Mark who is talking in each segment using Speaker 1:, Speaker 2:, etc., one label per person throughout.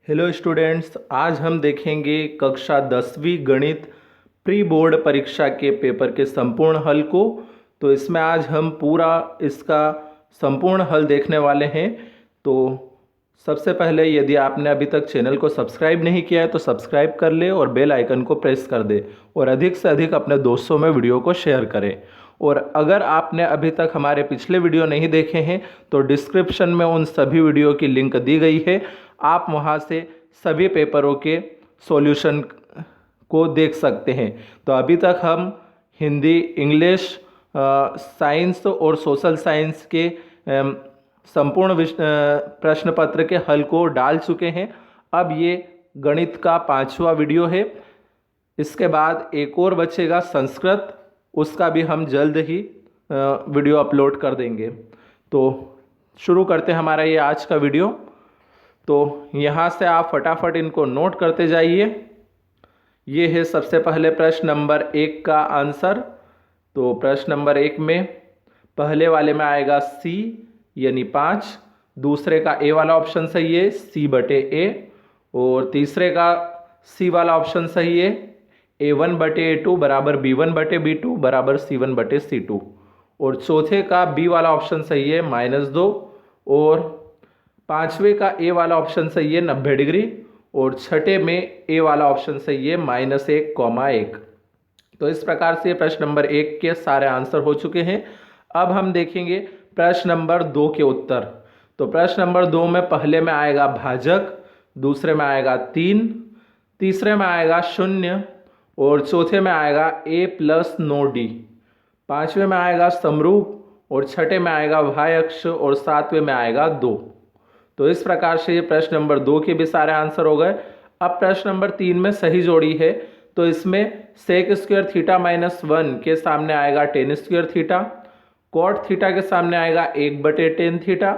Speaker 1: Hello students, आज हम देखेंगे कक्षा 10वीं गणित प्री बोर्ड परीक्षा के पेपर के संपूर्ण हल को। तो इसमें आज हम पूरा इसका संपूर्ण हल देखने वाले हैं। तो सबसे पहले यदि आपने अभी तक चैनल को सब्सक्राइब नहीं किया है तो सब्सक्राइब कर ले और बेल आइकन को प्रेस कर दे और अधिक से अधिक अपने दोस्तों में वीडियो को शेयर करें। और अगर आपने अभी तक हमारे पिछले वीडियो नहीं देखे हैं तो डिस्क्रिप्शन में उन सभी वीडियो की लिंक दी गई है, आप वहां से सभी पेपरों के सॉल्यूशन को देख सकते हैं। तो अभी तक हम हिंदी, इंग्लिश, साइंस और सोशल साइंस के संपूर्ण प्रश्न पत्र के हल को डाल चुके हैं। अब ये गणित का 5वां वीडियो है। इसके बाद एक और बचेगा संस्कृत, उसका भी हम जल्द ही वीडियो अपलोड कर देंगे। तो शुरू करते हैं हमारा ये आज का वीडियो। तो यहाँ से आप फटाफट इनको नोट करते जाइए। ये है सबसे पहले प्रश्न नंबर 1 का आंसर। तो प्रश्न नंबर 1 में पहले वाले में आएगा C यानी 5, दूसरे का A वाला ऑप्शन सही है C/A, और तीसरे का C वाला ऑप्शन सही है A1/A2 बराबर B1/B2 बराबर C1/C2, और चौथे का B वाला ऑप्शन सही है -2, और पांचवें का A वाला ऑप्शन सही है 90 डिग्री, और छठे में A वाला ऑप्शन सही है -1,1। तो इस प्रकार से प्रश्न नंबर 1 के सारे आंसर हो चुके हैं। अब हम देखेंगे प्रश्न नंबर 2 के उत्तर। तो प्रश्न नंबर 2 में पहले में आएगा भाजक, दूसरे में आएगा 3, तीसरे में आएगा 0, और चौथे में आएगा A+9D, पांचवें में आएगा समरूप, और छठे में आएगा y अक्ष, और सातवें में आएगा 2। तो इस प्रकार से ये प्रश्न नंबर 2 के भी सारे आंसर हो गए। अब प्रश्न नंबर 3 में सही जोड़ी है। तो इसमें sec² थीटा -1 के सामने आएगा tan² थीटा, cot थीटा के सामने आएगा 1/tan थीटा,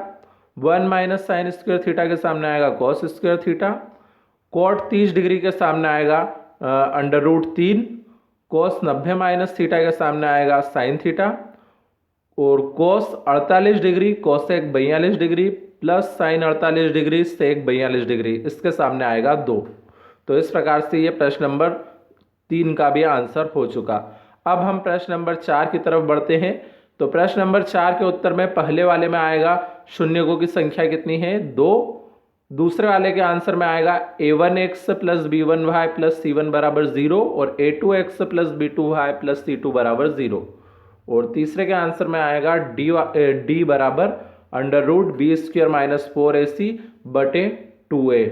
Speaker 1: 1 - sin² थीटा के सामने आएगा cos² थीटा, cot 30 डिग्री के सामने आएगा √3, cos 90 - थीटा के सामने आएगा sin थीटा, और cos 48 degree cosec 42 degree plus sin 48 degree sec 42 degree, इसके सामने आएगा 2। तो इस प्रकार से ये प्रश्न नंबर 3 का भी आंसर हो चुका। अब हम प्रश्न नंबर 4 की तरफ बढ़ते हैं। तो प्रश्न नंबर 4 के उत्तर में पहले वाले में आएगा शून्यकों की संख्या कितनी है 2, दूसरे वाले के आंसर में आएगा A1x + B1y + C1 बराबर 0, और A2x + B2y + C2 बराबर 0, और तीसरे के आंसर में आएगा D बराबर √B² - 4AC/2A।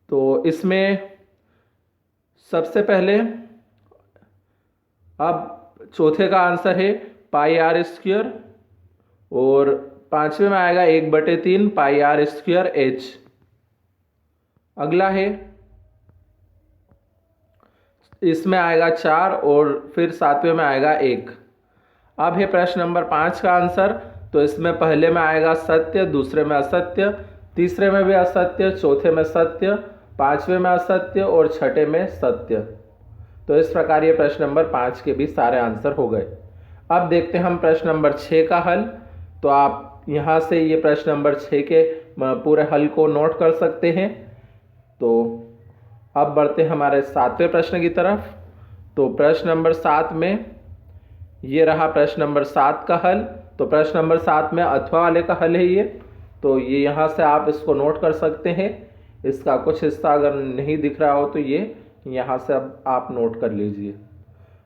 Speaker 1: तो इसमें सबसे पहले अब चौथे का आंसर है πr², और पांचवें में आएगा 1/3 πr²H। अगला है इसमें आएगा 4, और फिर सातवें में आएगा 1। अब है प्रश्न नंबर 5 का आंसर। तो इसमें पहले में आएगा सत्य, दूसरे में असत्य, तीसरे में भी असत्य, चौथे में सत्य, पांचवें में असत्य, और छठे में सत्य। तो इस प्रकार ये प्रश्न नंबर 5 के भी सारे आंसर हो गए। अब देखते हैं हम प्रश्न नंबर 6 का हल। तो आप यहाँ से ये प्रश्न नंबर 6 के पूरे हल को नोट कर सकते हैं। तो अब बढ़ते हैं हमारे 7वें प्रश्न की तरफ। तो प्रश्न नंबर 7 में ये रहा प्रश्न नंबर 7 का हल। तो प्रश्न नंबर 7 में अथवा वाले का हल है ये। तो ये यहाँ से आप इसको नोट कर सकते हैं। इसका कुछ हिस्सा अगर नहीं दिख रहा हो तो ये यहाँ से अब आप नोट कर लीजिए।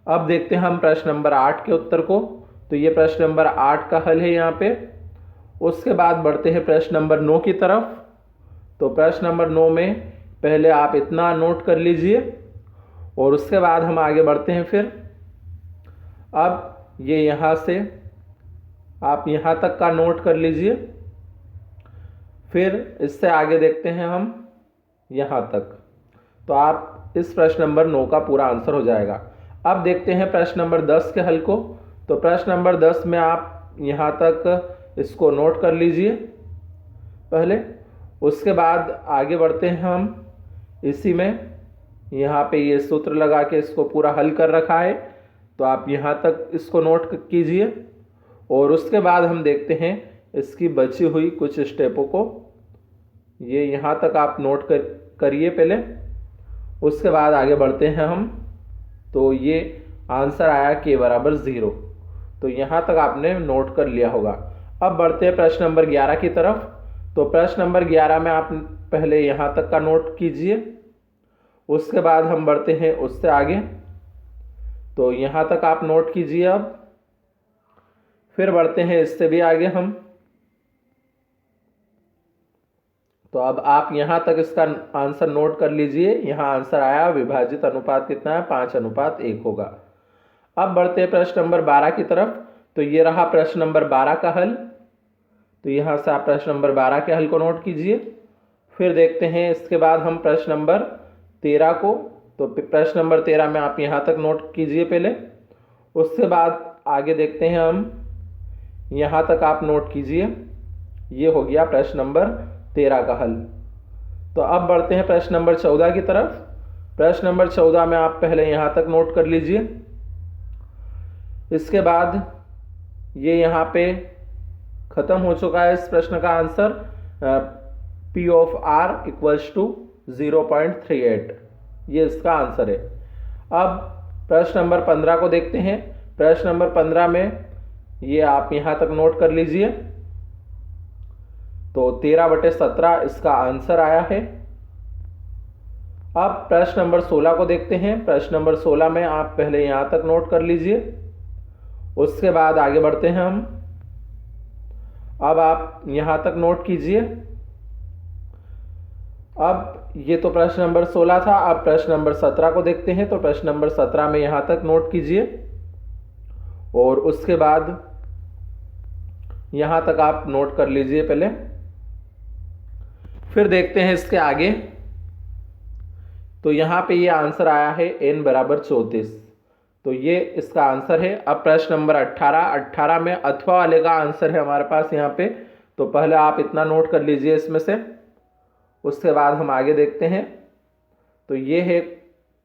Speaker 1: अब देखते हैं हम प्रश्न नंबर 8 के उत्तर को। तो ये प्रश्न नंबर 8 का हल है यहाँ पे। उसके बाद बढ़ते हैं प्रश्न नंबर 9 की तरफ। तो प्रश्न नंबर 9 में पहले आप इतना नोट कर लीजिए, और उसके बाद हम आगे बढ़ते हैं। फिर अब ये यहाँ से आप यहाँ तक का नोट कर लीजिए, फिर इससे आगे देखते हैं हम यहाँ तक। तो आप इस प्रश्न नंबर 9 का पूरा आंसर हो जाएगा। अब देखते हैं प्रश्न नंबर 10 के हल को। तो प्रश्न नंबर 10 में आप यहाँ तक इसको नोट कर लीजिए पहले, उसके बाद आगे बढ़ते हैं हम। इसी में यहाँ पे ये सूत्र लगा के इसको पूरा हल कर रखा है, तो आप यहाँ तक इसको नोट कीजिए, और उसके बाद हम देखते हैं इसकी बची हुई कुछ स्टेपों को ये यहाँ तक आप नोट करिए पहले, उसके बाद आगे बढ़ते हैं हम। तो ये आंसर आया k बराबर 0, तो यहाँ तक आपने नोट कर लिया होगा। अब बढ़ते हैं प्रश्न नंबर 11 की तरफ। तो प्रश्न नंबर 11 में आप पहले यहाँ तक का नोट कीजिए, उसके बाद हम बढ़ते हैं उससे आगे। तो यहाँ तक आप नोट कीजिए। अब फिर बढ़ते हैं इससे भी आगे हम। तो अब आप यहाँ तक इसका आंसर नोट कर लीजिए। यहाँ आंसर आया, विभाजित अनुपात कितना है, 5:1 होगा। अब बढ़ते हैं प्रश्न नंबर 12 की तरफ। तो ये रहा प्रश्न नंबर 12 का हल। तो यहाँ से आप प्रश्न नंबर 12 के हल को नोट कीजिए। फिर देखते हैं इसके बाद हम प्रश्न नंबर 13 को। तो प्रश्न नंबर 13 में आप यहाँ तक नोट कीजिए पहले, उसके बाद आगे देखते हैं हम। यहाँ तक आप नोट कीजिए। ये हो गया प्रश्न नंबर 13 का हल। तो अब बढ़ते हैं प्रश्न नंबर 14 की तरफ। प्रश्न नंबर 14 में आप पहले यहाँ तक नोट कर लीजिए। इसके बाद ये यहाँ पे ख़त्म हो चुका है इस प्रश्न का answer. P of R equals to 0.38, ये इसका आंसर है। अब प्रश्न नंबर 15 को देखते हैं। प्रश्न नंबर 15 में ये आप यहाँ तक नोट कर लीजिए। तो 13/17 इसका आंसर आया है। अब प्रश्न नंबर 16 को देखते हैं। प्रश्न नंबर 16 में आप पहले यहाँ तक नोट कर लीजिए, उसके बाद आगे बढ़ते हैं हम। अब आप यहाँ तक नोट कीजिए। अब ये तो प्रश्न नंबर 16 था। अब प्रश्न नंबर 17 को देखते हैं। तो प्रश्न नंबर 17 में यहाँ तक नोट कीजिए और उसके बाद यहाँ तक आप नोट कर लीजिए पहले। फिर देखते हैं इसके आगे। तो यहाँ पे ये आंसर आया है n बराबर 34, तो ये इसका आंसर है। अब प्रश्न नंबर 18 में अथवा वाले का आंसर है हमारे पास यहाँ पे। तो पहले आप इतना नोट कर लीजिए इसमें से, उसके बाद हम आगे देखते हैं। तो ये है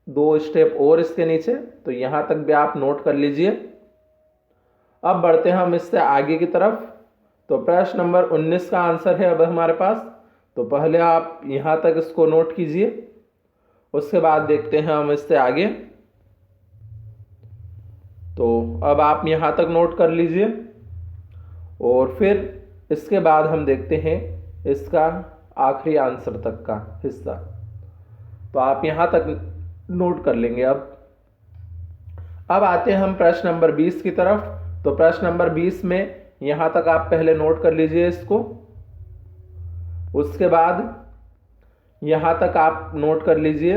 Speaker 1: 2 स्टेप और इसके नीचे, तो यहाँ तक भी आप नोट कर लीजिए। अब बढ़ते हैं हम इससे आगे की तरफ। तो प्रश्न नंबर 19 का आंसर है अब हमारे पास। तो पहले आप यहाँ तक इसको नोट कीजिए, उसके बाद देखते हैं हम इससे आगे। तो अब आप यहाँ तक नोट कर लीजिए और फिर इसके बाद हम देखते हैं इसका आखिरी आंसर तक का हिस्सा। तो आप यहाँ तक नोट कर लेंगे। अब आते हैं हम प्रश्न नंबर 20 की तरफ। तो प्रश्न नंबर 20 में यहाँ तक आप पहले नोट कर लीजिए इसको, उसके बाद यहाँ तक आप नोट कर लीजिए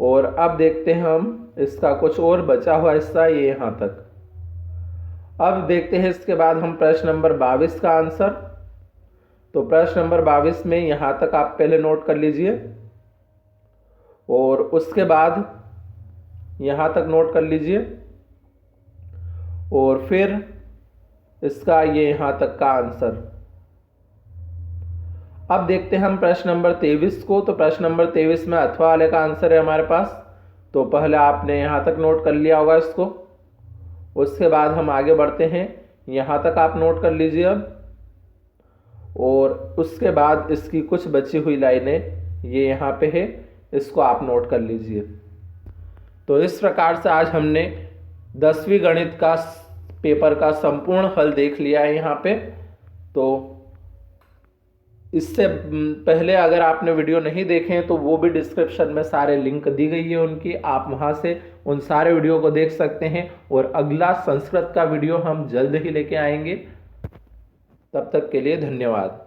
Speaker 1: और अब देखते हैं हम इसका कुछ और बचा हुआ हिस्सा, ये यहाँ तक। अब देखते हैं इसके बाद हम प्रश्न नंबर 22 का आंसर। तो प्रश्न नंबर 22 में यहाँ तक आप पहले नोट कर लीजिए और उसके बाद यहाँ तक नोट कर लीजिए और फिर इसका ये यहाँ तक का आंसर। अब देखते हैं हम प्रश्न नंबर 23 को। तो प्रश्न नंबर 23 में अथवा वाले का आंसर है हमारे पास। तो पहले आपने यहाँ तक नोट कर लिया होगा इसको, उसके बाद हम आगे बढ़ते हैं। यहाँ तक आप नोट कर लीजिए अब, और उसके बाद इसकी कुछ बची हुई लाइनें ये यहाँ पे है, इसको आप नोट कर लीजिए। तो इस प्रकार से आज हमने 10वीं गणित का पेपर का संपूर्ण हल देख लिया है यहाँ पे। तो इससे पहले अगर आपने वीडियो नहीं देखे हैं तो वो भी डिस्क्रिप्शन में सारे लिंक दी गई है उनकी, आप वहाँ से उन सारे वीडियो को देख सकते हैं। और अगला संस्कृत का वीडियो हम जल्द ही लेके आएंगे। तब तक के लिए धन्यवाद।